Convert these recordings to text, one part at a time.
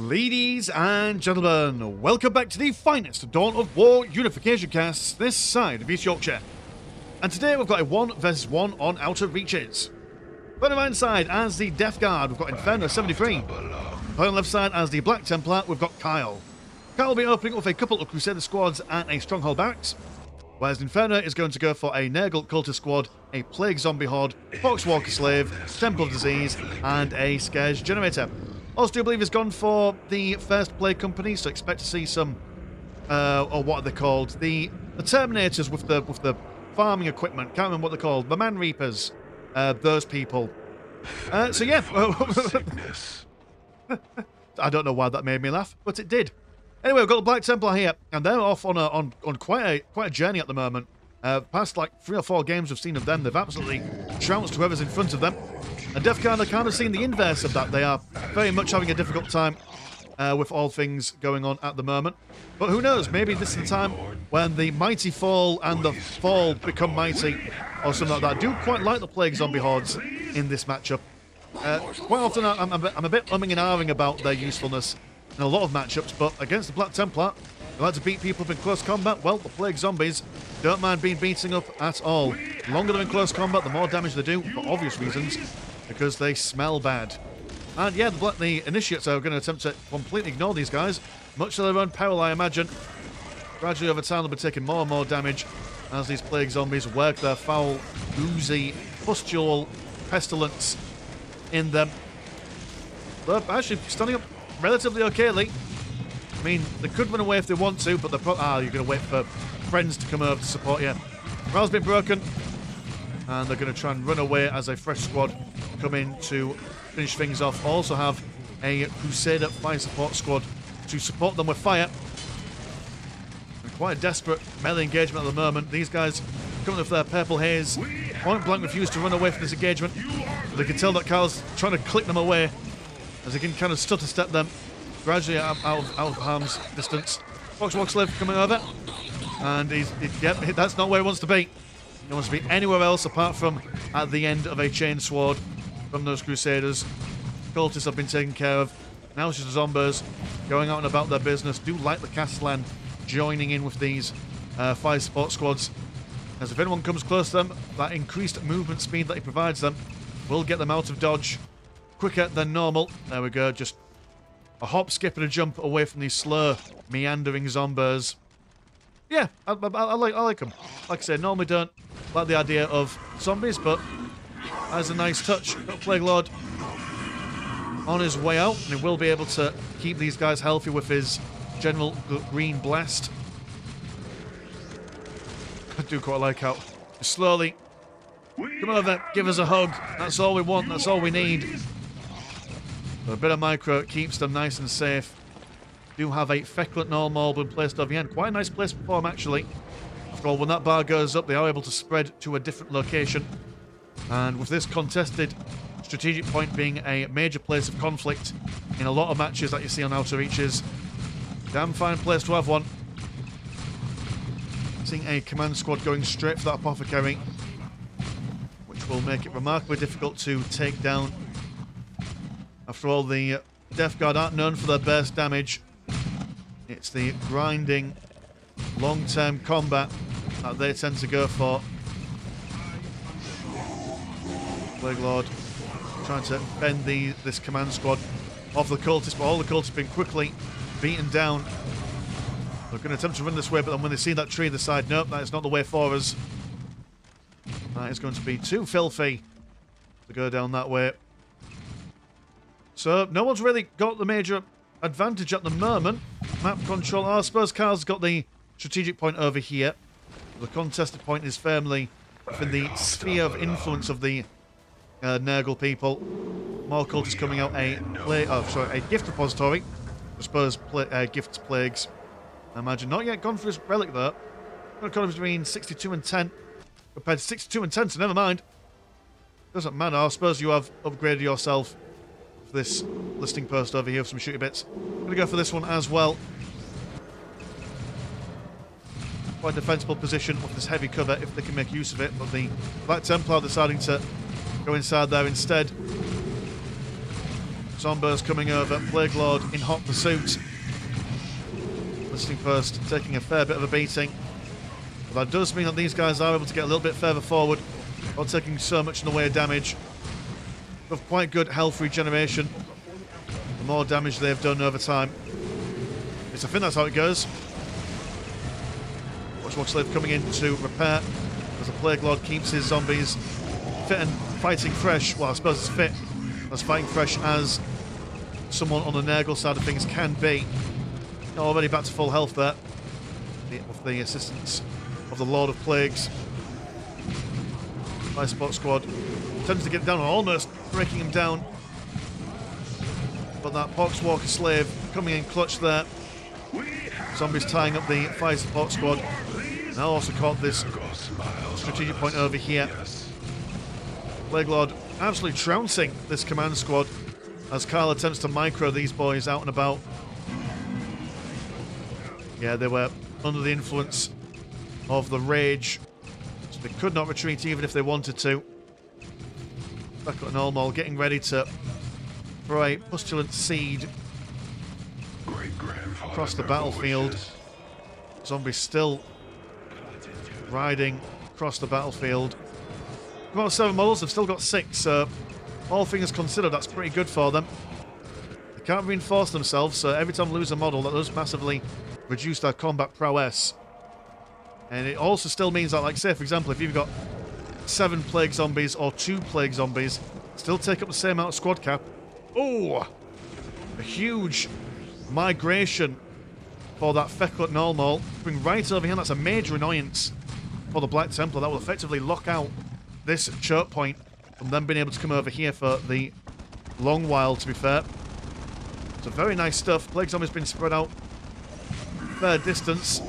Ladies and gentlemen, welcome back to the finest Dawn of War Unification casts this side of East Yorkshire. And today we've got a 1 versus 1 on Outer Reaches. But on the right side, as the Death Guard, we've got Inferno73. On the left side, as the Black Templar, we've got Kyle. Kyle will be opening up with a couple of Crusader squads and a Stronghold barracks, whereas Inferno is going to go for a Nurgle Cultist squad, a Plague Zombie horde, Foxwalker Slave, Temple of Disease, and a Scourge Generator. Also, do believe he's gone for the First Plague Company, so expect to see some, or what are they called? The Terminators with the farming equipment. Can't remember what they're called. The Man Reapers. Those people. So yeah. I don't know why that made me laugh, but it did. Anyway, we've got the Black Templar here, and they're off on quite a journey at the moment. Past like 3 or 4 games we've seen of them, they've absolutely trounced whoever's in front of them. And Death Guard are kind of seeing the inverse of that. They are very much having a difficult time with all things going on at the moment. But who knows, maybe this is the time when the mighty fall and the fall become mighty, or something like that. I do quite like the Plague Zombie hordes in this matchup. Quite often I'm a bit umming and ahhing about their usefulness in a lot of matchups, but against the Black Templar, they like to beat people up in close combat. Well, the Plague Zombies don't mind being beaten up at all. The longer they're in close combat, the more damage they do, for obvious reasons, because they smell bad. And yeah, the Initiates are going to attempt to completely ignore these guys, much to their own peril, I imagine. Gradually over time, they'll be taking more and more damage as these Plague Zombies work their foul, oozy, pustule pestilence in them. They're actually standing up relatively okayly. I mean, they could run away if they want to, but they're you're going to wait for friends to come over to support you. Morale's been broken, and they're going to try and run away as a fresh squad come in to finish things off. Also have a Crusader fire support squad to support them with fire. And quite a desperate melee engagement at the moment. These guys coming with their purple haze. Point blank refuse to run away from this engagement. But they can tell that Kyle's trying to click them away as he can kind of stutter step them gradually out of harm's distance. Foxwalker Slave coming over, and yep, that's not where he wants to be. He wants to be anywhere else apart from at the end of a chain sword from those Crusaders. Cultists have been taken care of. Now it's just the Zombies going out and about their business. Do like the Castellan joining in with these fire support squads, as if anyone comes close to them, that increased movement speed that he provides them will get them out of dodge quicker than normal. There we go, just a hop, skip, and a jump away from these slow, meandering Zombies. Yeah, I like them. Like I said, normally don't like the idea of zombies, but that's a nice touch. Got Plague Lord on his way out, and he will be able to keep these guys healthy with his General Green Blast. I do quite like how slowly come over, give us a hug. That's all we want, that's all we need. But a bit of micro keeps them nice and safe. Do have a Feculent Null Maul being placed over the end. Quite a nice place for them, actually. After all, when that bar goes up, they are able to spread to a different location. And with this contested strategic point being a major place of conflict in a lot of matches that you see on Outer Reaches, damn fine place to have one. Seeing a command squad going straight for that Apothecary, which will make it remarkably difficult to take down. After all, the Death Guard aren't known for their burst damage. It's the grinding, long-term combat that they tend to go for. Plague Lord trying to bend this command squad off the cultists, but all the cultists have been quickly beaten down. They're going to attempt to run this way, but then when they see that tree, they decide, nope, that is not the way for us. That is going to be too filthy to go down that way. So, no one's really got the major advantage at the moment. Map control, I suppose Kyle's got the strategic point over here. The contested point is firmly within the sphere of influence of the Nurgle people. More cultists coming out a gift repository. I suppose gifts plagues. I imagine not yet gone for his relic though. Economy between 62 and 10 compared to 62 and 10, so never mind. Doesn't matter. I suppose you have upgraded yourself for this listing post over here with some shooty bits. I'm going to go for this one as well. Quite a defensible position with this heavy cover if they can make use of it, but the Black Templar deciding to go inside there instead. Zombies coming over. Plague Lord in hot pursuit. Listening Post taking a fair bit of a beating. But that does mean that these guys are able to get a little bit further forward, not taking so much in the way of damage. Have quite good health regeneration. The more damage they've done over time. Yes, I think that's how it goes. Watchwalk Slave coming in to repair as the Plague Lord keeps his zombies fit and fighting fresh. Well, I suppose it's fit as fighting fresh as someone on the Nurgle side of things can be. Already back to full health there with the assistance of the Lord of Plagues. Fire Support Squad attempts to get down, almost breaking him down. But that Poxwalker Slave coming in clutch there. Zombies tying up the Fire Support Squad. Now also caught this strategic point over here. Plague Lord absolutely trouncing this command squad as Carl attempts to micro these boys out and about. Yeah, they were under the influence of the rage, so they could not retreat even if they wanted to. Beckett and Olmol getting ready to throw a Pustulant Seed across the battlefield. Zombies still riding across the battlefield. About 7 models, they've still got 6, so all things considered, that's pretty good for them. They can't reinforce themselves, so every time they lose a model, that does massively reduce their combat prowess. And it also still means that, like, say, for example, if you've got 7 Plague Zombies or 2 Plague Zombies, still take up the same amount of squad cap. Oh! A huge migration for that Fekut Nolmol. Bring right over here, that's a major annoyance for the Black Templar. That will effectively lock out this choke point from them being able to come over here for the long while, to be fair. So very nice stuff. Plague Zombie's been spread out fair distance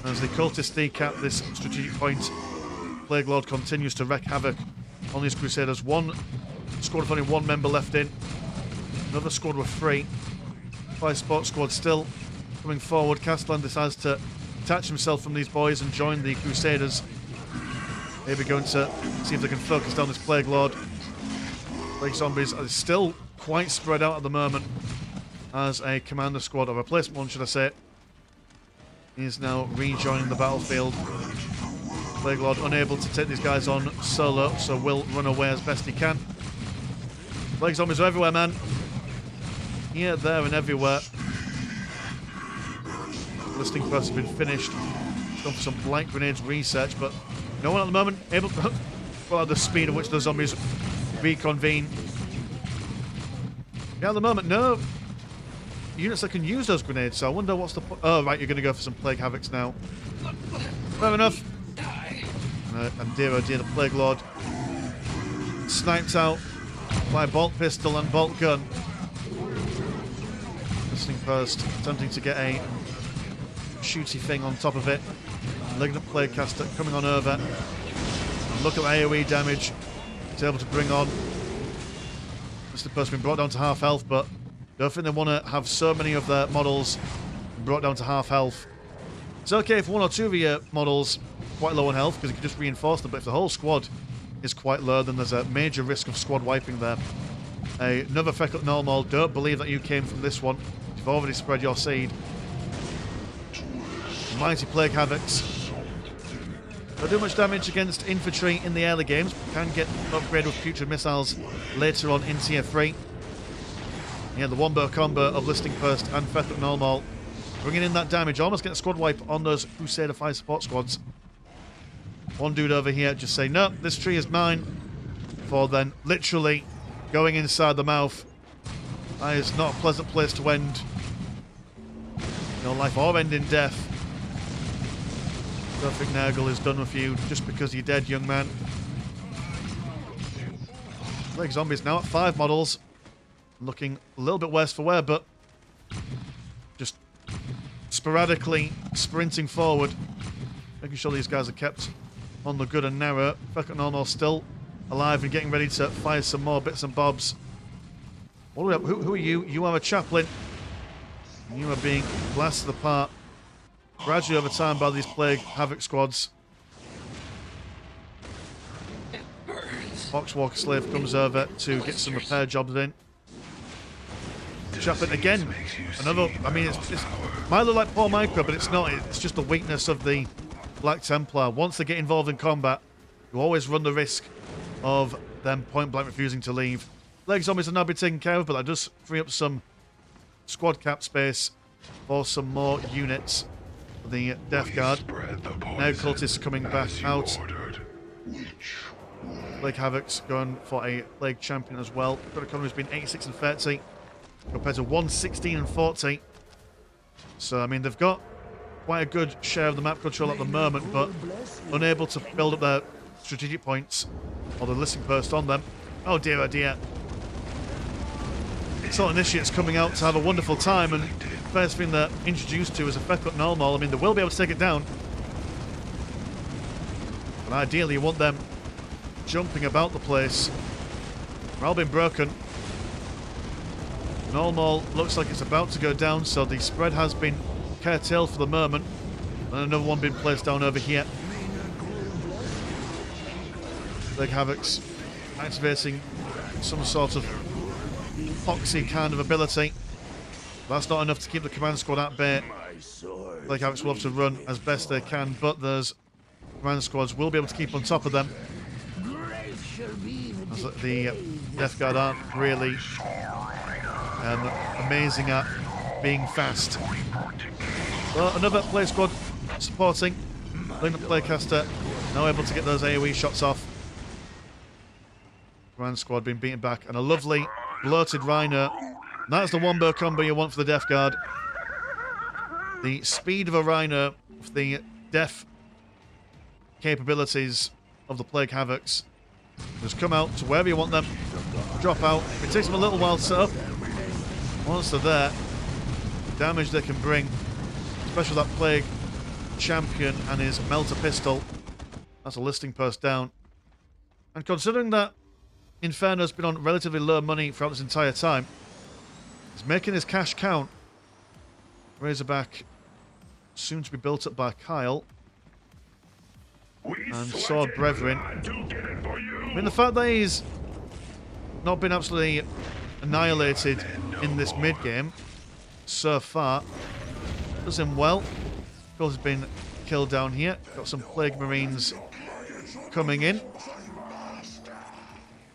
as the cultists decap this strategic point. Plague Lord continues to wreak havoc on these Crusaders. One squad with only 1 member left in. Another squad with 3. Fire Support Squad still coming forward. Castellan decides to detach himself from these boys and join the Crusaders. Maybe going to see if they can focus down this Plague Lord. Plague Zombies are still quite spread out at the moment as a commander squad, or replacement one, should I say, is now rejoining the battlefield. Plague Lord unable to take these guys on solo, so will run away as best he can. Plague Zombies are everywhere, man. Here, there, and everywhere. Listing Post has been finished. It's gone for some blight grenades research, but no one at the moment able to well, at the speed at which the zombies reconvene. Yeah, at the moment, no units that can use those grenades, so I wonder what's the point. Oh, right, you're going to go for some Plague Havocs now. Fair enough. And dear, oh dear, the Plague Lord sniped out by Bolt Pistol and Bolt Gun. Listening Post attempting to get a shooty thing on top of it. Malignant Plague Caster coming on over. And look at the AoE damage he's able to bring on. Mr. Post been brought down to half health, but don't think they want to have so many of their models brought down to half health. It's okay if 1 or 2 of your models quite low on health because you can just reinforce them, but if the whole squad is quite low, then there's a major risk of squad wiping there. Another Fekut Nolmol, don't believe that you came from this one. You've already spread your seed. Mighty Plague Havocs. Don't do much damage against infantry in the early games, but can get upgraded with putrid missiles later on in Tier 3. Yeah, the wombo combo of Listing Post and Fekut Nolmol bringing in that damage, almost get a squad wipe on those Crusader Fire Support Squads. One dude over here just saying, no, this tree is mine, for then literally going inside the mouth. That is not a pleasant place to end your life or end in death. Don't think Nurgle is done with you just because you're dead, young man. Plague Zombies now at 5 models. Looking a little bit worse for wear, but just sporadically sprinting forward. Making sure these guys are kept on the good and narrow. Fekut Nolmol still alive and getting ready to fire some more bits and bobs. What are we up? Who are you? You are a chaplain. You are being blasted apart gradually over time by these Plague Havoc squads. It burns. Poxwalker Slave comes over to get some repair jobs in. chaplain again. Another. I mean, it's might look like poor micro, but it's not. It's just the weakness of the Black Templar. Once they get involved in combat, you always run the risk of them point blank refusing to leave. Leg zombies are now being taken care of, but that does free up some squad cap space for some more units. The Death Guard. Now cultists coming back out. Plague Havoc's going for a Plague Champion as well. Good economy's been 86 and 30 compared to 116 and 40. So, I mean, they've got quite a good share of the map control at the moment, but unable to build up their strategic points or the listing post on them. Oh dear, oh dear. Assault Initiates coming out to have a wonderful time, and first thing they're introduced to is a Feckled Nullmaul. I mean, they will be able to take it down, but ideally you want them jumping about the place. Morale being broken. Nullmaul looks like it's about to go down, so the spread has been curtailed for the moment. And another one being placed down over here. Plague Havoc's activating some sort of epoxy kind of ability. That's not enough to keep the command squad at bay. Plague Havoc's will have to run as best they can, but those command squads will be able to keep on top of them. As the Death Guard aren't really amazing at being fast. Well, another Plague Squad supporting. Malignant Plaguecaster now able to get those AoE shots off. Command Squad being beaten back, and a lovely bloated Rhino. That's the wombo combo you want for the Death Guard. The speed of a Rhino with the death capabilities of the Plague Havocs. Just come out to wherever you want them, drop out. It takes them a little while to set up. Once they're there, the damage they can bring, especially that Plague Champion and his Melter Pistol. That's a listing post down. And considering that Inferno's been on relatively low money throughout this entire time, he's making his cash count. Razorback soon to be built up by Kyle. And Sword Brethren. I mean, the fact that he's not been absolutely annihilated in this mid-game so far does him well. Of course, he's been killed down here. Got some Plague Marines coming in.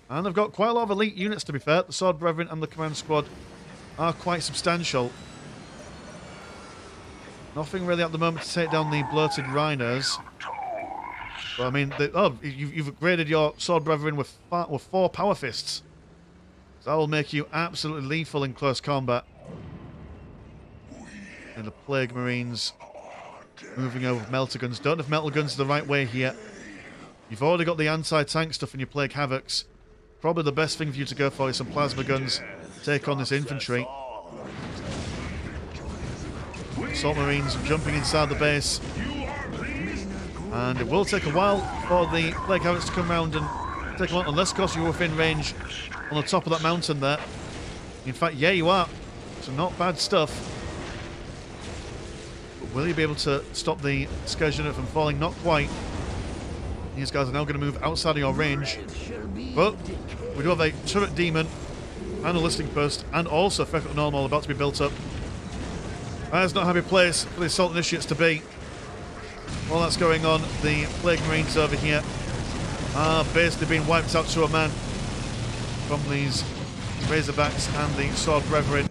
And they've got quite a lot of elite units, to be fair. The Sword Brethren and the Command Squad are quite substantial. Nothing really at the moment to take down the bloated Rhinos. But I mean, you've upgraded your Sword Brethren with 4 Power Fists. So that will make you absolutely lethal in close combat. And the Plague Marines moving over with Melter Guns. Don't have Melter Guns the right way here. You've already got the anti-tank stuff in your Plague Havocs. Probably the best thing for you to go for is some Plasma Guns. Take on this infantry. Assault Marines jumping inside the base. And it will take a while for the Plague Havocs to come around and take them on, unless, of course, you're within range on the top of that mountain there. In fact, yeah, you are. So not bad stuff. But will you be able to stop the Scourge unit from falling? Not quite. These guys are now going to move outside of your range. But we do have a Turret Demon and a Listing Post, and also Feckled Nullmaul about to be built up. That's not a happy place for the Assault Initiates to be. While that's going on, the Plague Marines over here are basically being wiped out to a man from these Razorbacks and the Sword Brethren.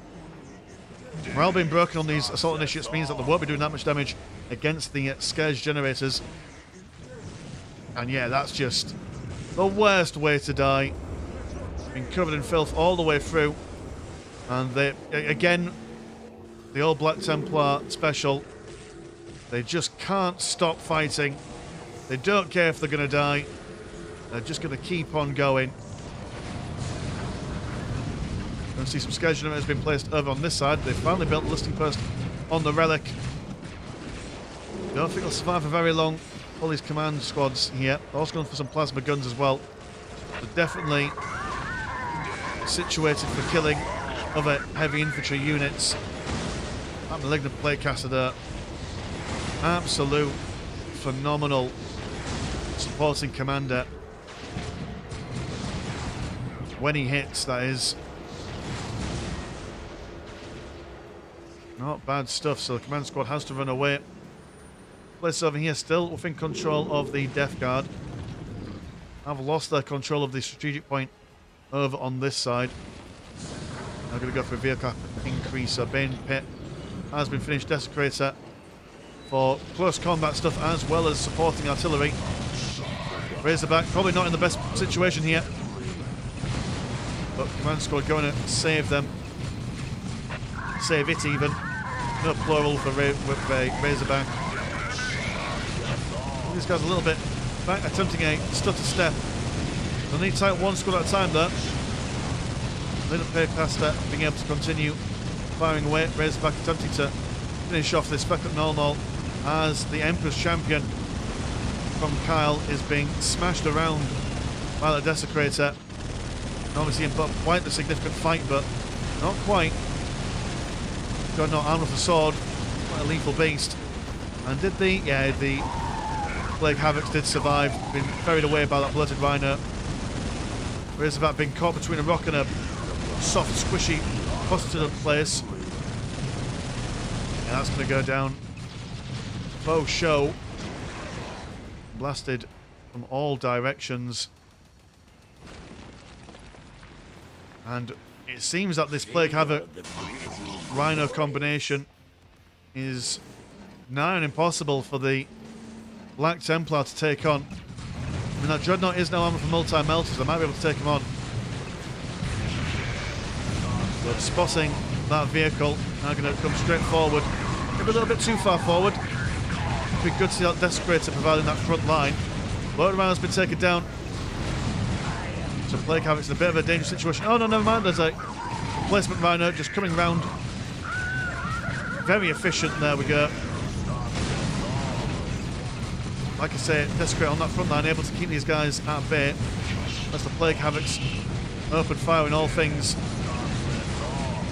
Morale being broken on these Assault Initiates means that they won't be doing that much damage against the Scourge Generators. And yeah, that's just the worst way to die. Being covered in filth all the way through. And they, again, the old Black Templar special. They just can't stop fighting. They don't care if they're going to die. They're just going to keep on going. We're going to see some Scourge Generators has been placed over on this side. They've finally built a listing post on the Relic. Don't think they'll survive for very long. All these command squads here. They're also going for some Plasma Guns as well. They're definitely situated for killing other heavy infantry units. That Malignant Plaguecaster there. Absolute phenomenal supporting commander. When he hits, that is. Not bad stuff. So the command squad has to run away. Place over here still within control of the Death Guard. Have lost their control of the strategic point over on this side. I'm going to go for a vehicle increase. Bane Pit has been finished. Desecrator for close combat stuff as well as supporting artillery. Razorback probably not in the best situation here. But command squad going to save them. Save it even. No plural for Razorback. These guys a little bit back, attempting a stutter step. They'll need to take one squad at a time though. They don't pay past that, being able to continue firing away. Razorback attempting to finish off this back at 0-0 as the Emperor's champion from Kyle is being smashed around by the Desecrator. And obviously in quite the significant fight, but not quite. Got no armor for sword, quite a lethal beast. And did the Plague Havocs did survive, been carried away by that blooded rhino. Razorback being caught between a rock and a soft, squishy, positive place. And that's going to go down. Faux show. Blasted from all directions. And it seems that this Plague Havoc Rhino combination is nigh on impossible for the Black Templar to take on. I mean, that Dreadnought is now armor for multi-melters. They might be able to take him on. But spotting that vehicle, now going to come straight forward. Maybe a little bit too far forward. It'd be good to see that Desecrator providing that front line. Load around has been taken down. So Plague Havoc's in a bit of a dangerous situation. Oh no, never mind. There's a replacement Rhino just coming round. Very efficient. There we go. Like I say, Desecrator on that front line, able to keep these guys at bay. That's the Plague Havocs open fire in all things.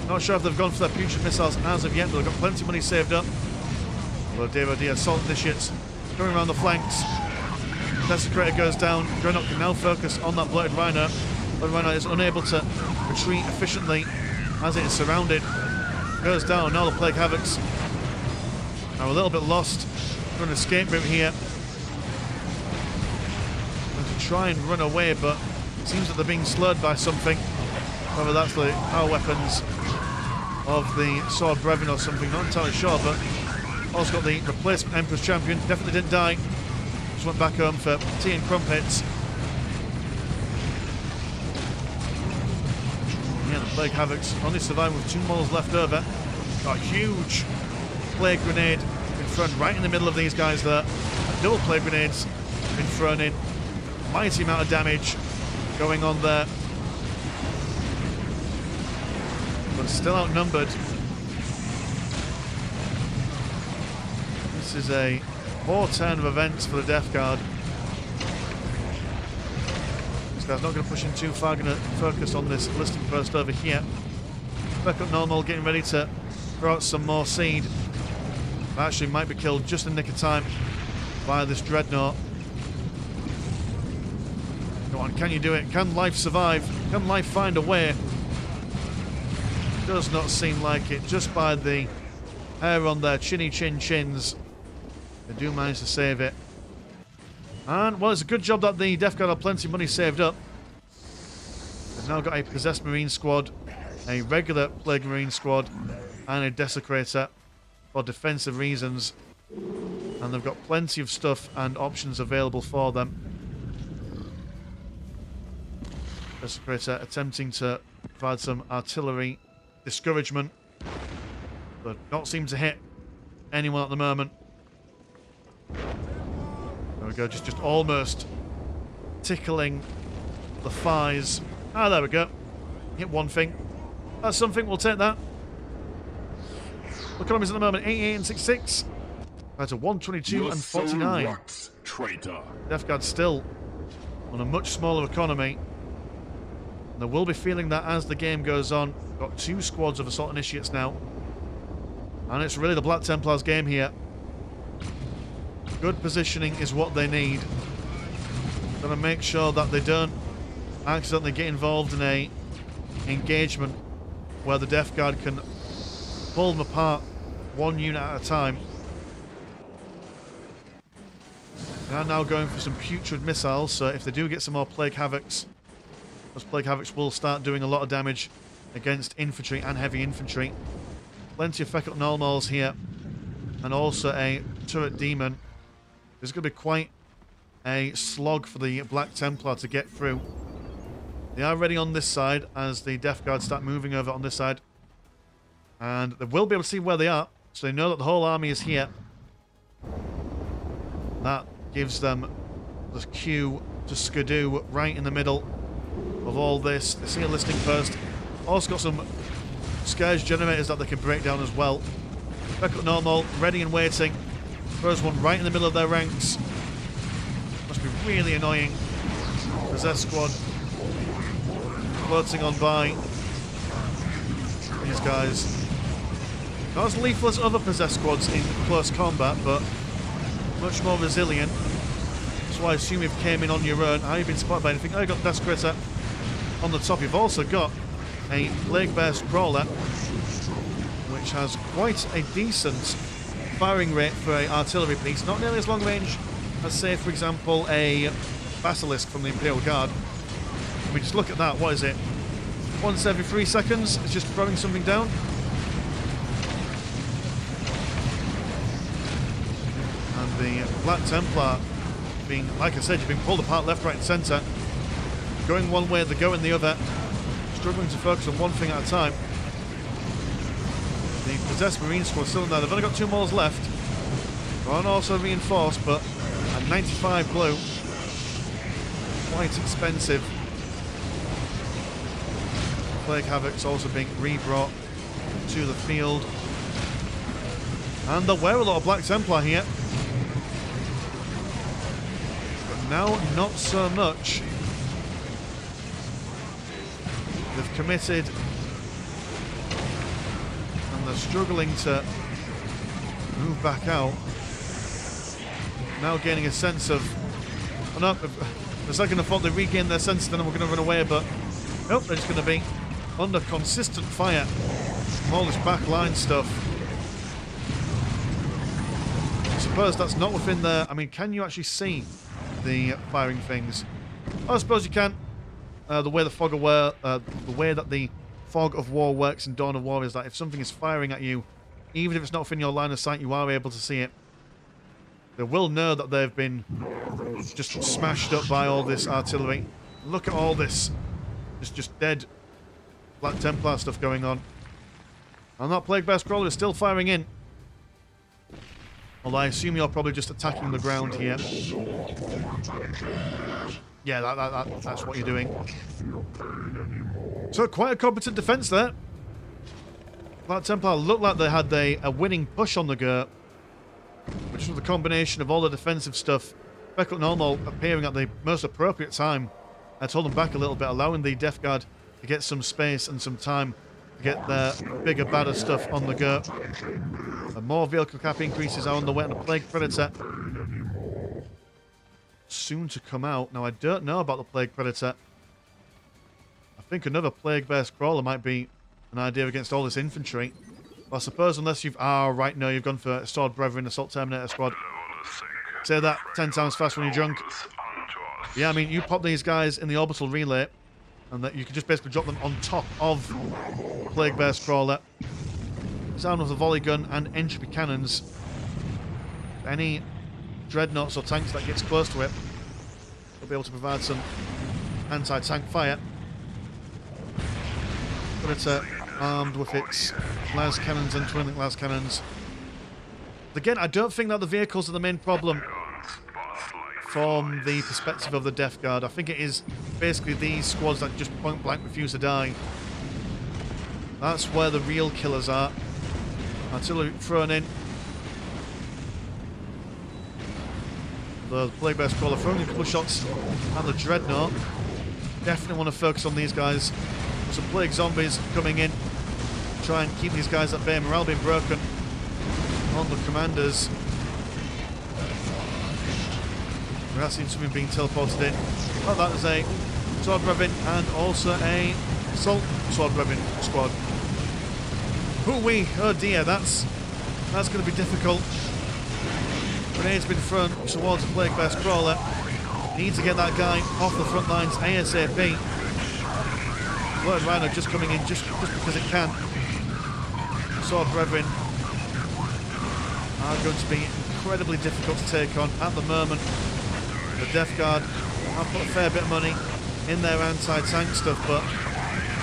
Not sure if they've gone for their putrid missiles as of yet, but they've got plenty of money saved up. Although Devo assault initiates going around the flanks. Desecrator goes down. Dreadnought can now focus on that bloated Rhino. But Rhino is unable to retreat efficiently as it is surrounded. Goes down. Now the Plague Havocs are a little bit lost. Got an escape route here. Going to try and run away, but it seems that they're being slurred by something. Whether that's the power weapons of the Sword Brevin or something, not entirely sure, but also got the replacement Emperor's champion. Definitely didn't die. Just went back home for tea and crumpets. Yeah, the Plague Havocs only surviving with 2 models left over. Got a huge Plague Grenade been thrown right in the middle of these guys there. Double Plague Grenades been thrown in. Mighty amount of damage going on there. But still outnumbered. This is a poor turn of events for the Death Guard. This guy's not going to push in too far, going to focus on this ballistic burst over here. Back up normal, getting ready to throw out some more seed. Actually might be killed just in the nick of time by this Dreadnought. Go on, can you do it? Can life survive? Can life find a way? Does not seem like it, just by the hair on their chinny chin chins. They do manage to save it. And, well, it's a good job that the Death Guard have plenty of money saved up. They've now got a Possessed Marine squad, a regular Plague Marine squad, and a Desecrator for defensive reasons. And they've got plenty of stuff and options available for them. Desecrator attempting to provide some artillery discouragement, but not seem to hit anyone at the moment. There we go, just almost tickling the thighs. Ah, there we go. Hit one thing. That's something, we'll take that. Economies at the moment, 88 and 66. Right to 122 and 49. Rocks, traitor. Death Guard still on a much smaller economy. And they will be feeling that as the game goes on. Got 2 squads of Assault Initiates now. And it's really the Black Templars game here. Good positioning is what they need. Gonna make sure that they don't accidentally get involved in a engagement where the Death Guard can pull them apart one unit at a time. They are now going for some putrid missiles, so if they do get some more Plague Havocs, those Plague Havocs will start doing a lot of damage against infantry and heavy infantry. Plenty of Feckle Nullmauls here, and also a Turret Demon. There's going to be quite a slog for the Black Templar to get through. They are ready on this side as the Death Guard start moving over on this side. And they will be able to see where they are, so they know that the whole army is here. That gives them the cue to skidoo right in the middle of all this. They see a listing first. Also got some Scourge generators that they can break down as well. Feckle Nullmaul ready and waiting. Throws one right in the middle of their ranks. Must be really annoying. Possessed squad floating on by. These guys. Not as lethal as other possessed squads in close combat, but much more resilient. That's why I assume if you came in on your own, have you been spotted by anything? Oh, you got Death Critter on the top. You've also got a Plague Beast Crawler, which has quite a decent firing rate for an artillery piece. Not nearly as long range as, say, for example, a Basilisk from the Imperial Guard. I mean, just look at that. What is it? Once every 3 seconds, it's just throwing something down. And the Black Templar being, like I said, you've been pulled apart left, right and centre. Going one way, they're going the other. Struggling to focus on one thing at a time. The Possessed Marine Squad still in there. They've only got 2 mauls left. They're also reinforced, but at 95 blue, quite expensive. Plague Havoc's also being re-brought to the field. And there were a lot of Black Templar here. But now, not so much. They've committed. And they're struggling to move back out. Now gaining a sense of... Oh no, for a second I thought they regained their sense, then we're going to run away, but nope, they're just going to be under consistent fire from all this backline stuff. I suppose that's not within their... I mean, can you actually see the firing things? I suppose you can. The way the fog of war, the way that the fog of war works in Dawn of War is that if something is firing at you, even if it's not within your line of sight, you are able to see it. They will know that they've been just smashed up by all this artillery. Look at all this. It's just dead Black Templar stuff going on. And that Plague Beast Crawler is still firing in. Although I assume you're probably just attacking the ground here. Yeah, that's what you're doing. So quite a competent defense there. Black Templar looked like they had a winning push on the go. Which was the combination of all the defensive stuff. Feckle Nullmaul appearing at the most appropriate time. I told them back a little bit, allowing the Death Guard to get some space and some time to get their bigger, badder stuff on the go. And more vehicle cap increases are on the way, and the Plague Predator soon to come out. Now, I don't know about the Plague Predator. I think another Plague Beast Crawler might be an idea against all this infantry. Well, I suppose unless you've... Ah, right, no, you've gone for Sword Brethren, Assault Terminator Squad. Say that 10 times fast when you're drunk. Yeah, I mean, you pop these guys in the orbital relay, and that you can just basically drop them on top of Plague Beast Crawler. It's armed with a volley gun and entropy cannons. Any dreadnoughts or tanks that gets close to it will be able to provide some anti-tank fire. Predator armed with its las cannons and twin-link las cannons. Again, I don't think that the vehicles are the main problem from the perspective of the Death Guard. I think it is basically these squads that just point-blank refuse to die. That's where the real killers are. Artillery thrown in. The Plague Beast Crawler throwing a couple of shots at the Dreadnought. Definitely want to focus on these guys. Some Plague Zombies coming in. Try and keep these guys at bay. Morale being broken on the commanders. We are seeing something being teleported in. Oh, that is a Sword Brethren and also a Assault Sword Brethren squad. Hoo-wee! Oh dear, that's That's going to be difficult. Grenade's been thrown towards the Plague Bear Crawler. Need to get that guy off the front lines ASAP. Blood Rhino just coming in just because it can. Sword Brethren are going to be incredibly difficult to take on at the moment. The Death Guard have put a fair bit of money in their anti-tank stuff, but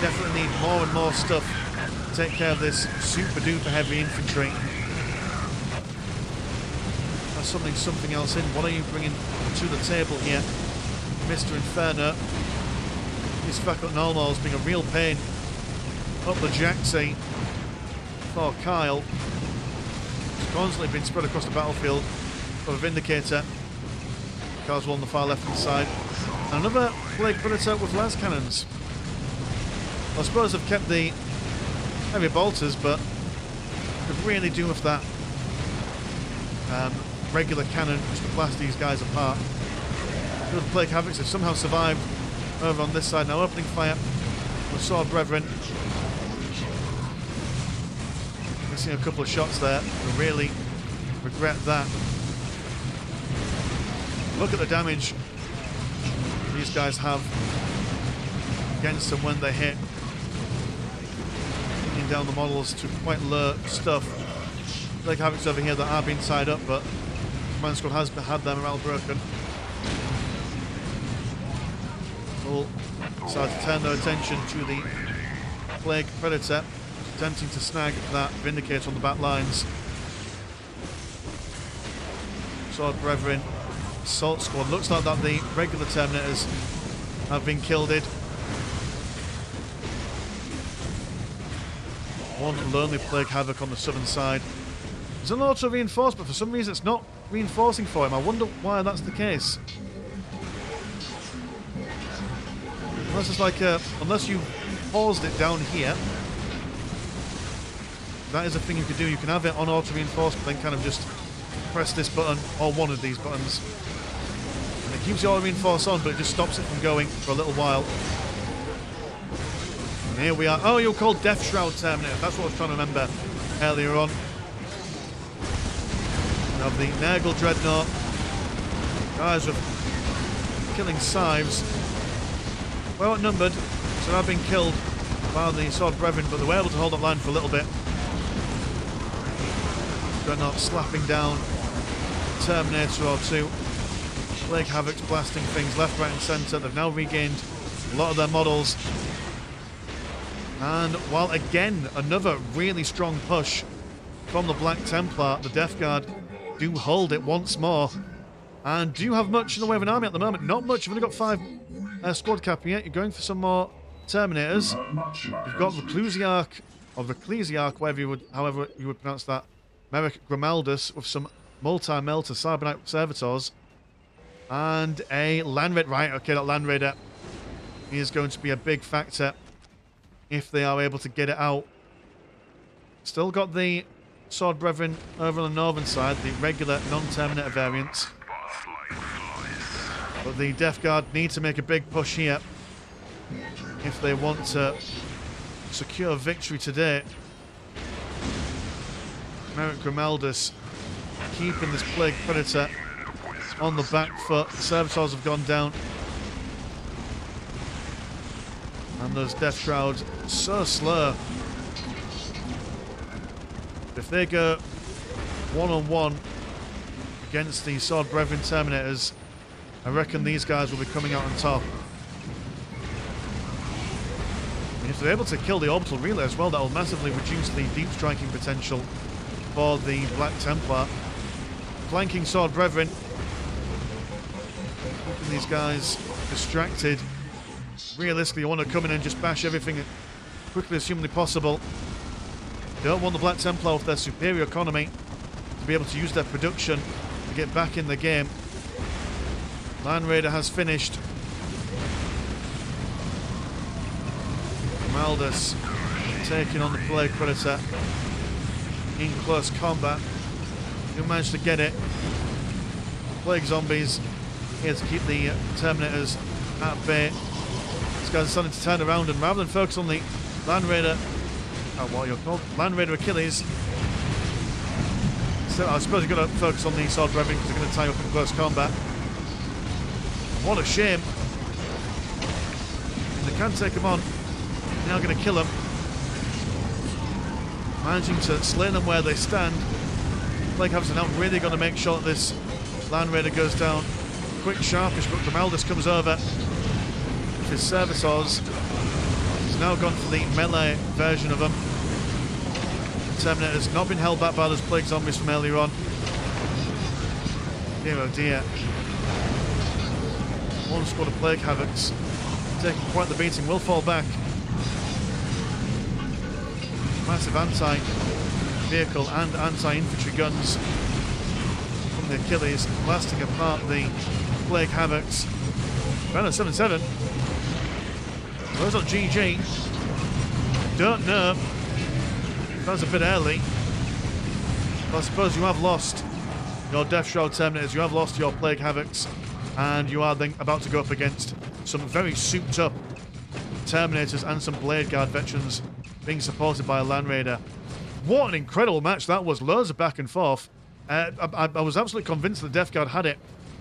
definitely need more and more stuff to take care of this super duper heavy infantry. That's something else in. What are you bringing to the table here, Mr. Inferno? His Faculty Nullmauls being a real pain up the Jaxie for Kyle. He's constantly been spread across the battlefield for a Vindicator. Carswell on the far left hand side. And another Plague Predator with las cannons. I suppose they've kept the heavy bolters, but could really do with that regular cannon just to blast these guys apart. The Plague Havocs have somehow survived over on this side. Now opening fire with Sword Brethren. Missing a couple of shots there. I really regret that. Look at the damage these guys have against them when they hit. Taking down the models to quite low stuff. Plague Havocs over here that are being tied up, but Command Squad has had their morale broken. All decide to turn their attention to the Plague Predator, attempting to snag that Vindicator on the back lines. Sword Brethren, Assault Squad. Looks like that the regular Terminators have been killed. One lonely Plague Havoc on the southern side. There's an auto reinforce, but for some reason it's not reinforcing for him. I wonder why that's the case. Unless it's like unless you paused it down here, that is a thing you can do. You can have it on auto reinforce, but then kind of just press this button or one of these buttons, and it keeps the auto reinforce on, but it just stops it from going for a little while. And here we are. Oh, you're called Death Shroud Terminator. That's what I was trying to remember earlier on. We have the Nurgle Dreadnought. Guys are killing scythes. Well outnumbered, so they've been killed by the Sword Brethren, but they were able to hold that line for a little bit. Dreadnought slapping down a Terminator or two. Plague Havocs blasting things left, right and centre. They've now regained a lot of their models. And while again, another really strong push from the Black Templar, the Death Guard do hold it once more. And do you have much in the way of an army at the moment? Not much. You've only got 5 squad cap yet. You're going for some more Terminators. You've got Reclusiarch, or Reclesiarch, however you would pronounce that, Merrick Grimaldus with some multi-melter Cybernite Servitors. And a Land Raider. Right, okay, that Land Raider is going to be a big factor if they are able to get it out. Still got the Sword Brethren over on the northern side, the regular non-Terminator variants. But the Death Guard need to make a big push here if they want to secure victory today. Merrick Grimaldus keeping this Plague Predator on the back foot. The Servitors have gone down. And those Death Shrouds so slow. If they go one-on-one against the Sword Brethren Terminators, I reckon these guys will be coming out on top. And if they're able to kill the orbital relay as well, that will massively reduce the deep striking potential for the Black Templar. Flanking Sword Brethren, keeping these guys distracted. Realistically, you want to come in and just bash everything as quickly as humanly possible. You don't want the Black Templar with their superior economy to be able to use their production to get back in the game. Land Raider has finished. Maldus taking on the Plague Predator in close combat. He managed to get it. Plague Zombies here to keep the Terminators at bay. These guys are starting to turn around, and rather than focus on the Land Raider, what you're called, Land Raider Achilles, So I suppose you've got to focus on the sword brethren because they're going to tie up in close combat. What a shame. They can take him on. They're now going to kill him. Managing to slay them where they stand. Plague Havoc's now really going to make sure that this Land Raider goes down. Quick, sharpish, but Grimaldus comes over with his servitors. He's now gone for the melee version of them. The Terminator's not been held back by those plague zombies from earlier on. Dear oh dear. One squad of Plague Havocs taking quite the beating, will fall back. Massive anti-vehicle and anti-infantry guns from the Achilles, blasting apart the Plague Havocs. Inferno73. Those on GG. Don't know. That was a bit early. But I suppose you have lost your Death Shroud Terminators, you have lost your Plague Havocs, and you are then about to go up against some very souped up Terminators and some Blade Guard veterans being supported by a Land Raider. What an incredible match that was. Loads of back and forth. I was absolutely convinced the Death Guard had it.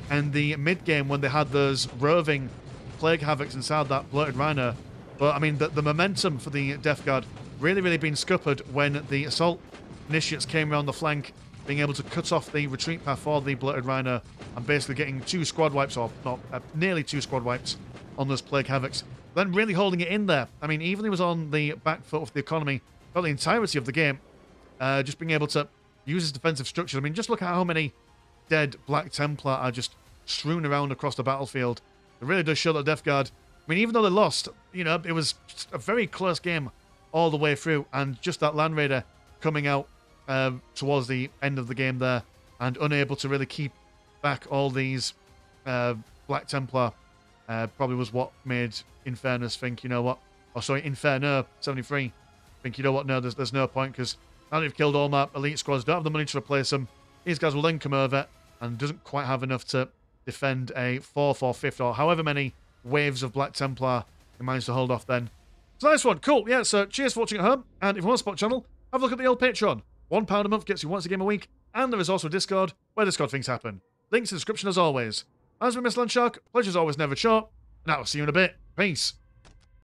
And the mid-game when they had those roving Plague Havocs inside that bloated Rhino. But, I mean, the momentum for the Death Guard really been scuppered when the Assault Initiates came around the flank, being able to cut off the retreat path for the bloated Rhino and basically getting 2 squad wipes, or not, nearly 2 squad wipes on those Plague Havocs. Then really holding it in there. I mean, even he was on the back foot of the economy for the entirety of the game, just being able to use his defensive structures. I mean, just look at how many dead Black Templar are just strewn around across the battlefield. It really does show that Death Guard, I mean, even though they lost, you know, it was just a very close game all the way through, and just that Land Raider coming out towards the end of the game there and unable to really keep back all these Black Templar probably was what made Infernus think, you know what, oh sorry, Inferno73 think, you know what, no, there's no point, because now that you've killed all my elite squads, don't have the money to replace them. These guys will then come over and doesn't quite have enough to defend a 4th or 5th or however many waves of Black Templar he managed to hold off then. It's a nice one, cool, yeah, so cheers for watching at home, and if you want to support the channel, have a look at the old Patreon. £1 a month gets you once a game a week, and there is also a Discord where Discord things happen. Links in the description as always. As with Miss Landshark, pleasure's always never short, and I'll see you in a bit. Peace.